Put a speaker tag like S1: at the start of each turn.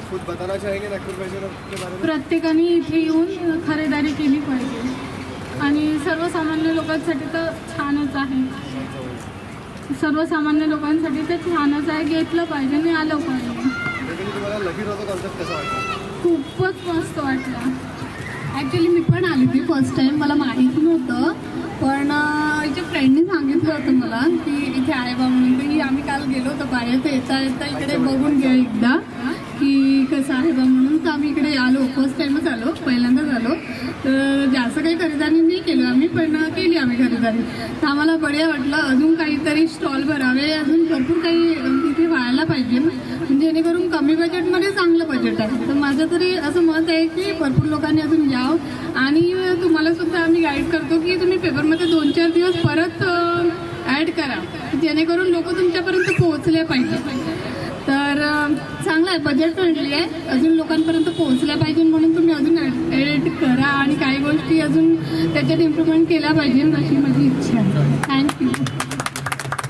S1: खुद बताना चाहेंगे नागपूर फॅशन के बारे में?
S2: प्रत्येकाने इथे येऊन खरेदी केली पाहिजे आणि सर्वसामान्य लोकांसाठी तर छानच आहे. सर्वसामान्य लोकांसाठी तर छानच आहे. घेतलं पाहिजे आणि आलं पाहिजे.
S1: तुम्हाला लकी ड्रॉचा कॉन्सेप्ट कसा वाटला?
S2: खूपच मस्त वाटलं.
S3: ॲक्च्युली मी पण आली होती फर्स्ट टाईम. मला माहीत नव्हतं, पण इथे फ्रेंडने सांगितलं होतं मला की इथे आहे बा म्हणून. की आम्ही काल गेलो होतो बाहेर, तर येता येता इकडे बघून घ्या एकदा की कसं आहे बा म्हणून. तर आम्ही इकडे आलो, फर्स्ट टाईमच आलो, पहिल्यांदाच आलो. तर जास्त काही खरेदी नाही केलं आम्ही, पण केली आम्ही खरेदी. तर आम्हाला बढिया वाटलं. अजून काहीतरी स्टॉल भरावे, अजून भरपूर काही तिथे व्हायला पाहिजे, जेणेकरून कमी बजेटमध्ये चांगलं बजेट आहे. तर माझं तरी असं मत आहे की भरपूर लोकांनी अजून यावं. आणि तुम्हाला सुद्धा आम्ही गाईड करतो की तुम्ही पेपरमध्ये 2-4 दिवस परत ॲड करा, जेणेकरून लोक तुमच्यापर्यंत पोहोचले पाहिजे. तर चांगलं आहे, बजेट फ्रेंडली आहे. अजून लोकांपर्यंत पोहोचल्या पाहिजे म्हणून तुम्ही अजून ॲड करा आणि काही गोष्टी अजून त्याच्यात इम्प्रूव्हमेंट केल्या पाहिजे अशी माझी इच्छा आहे. थँक्यू.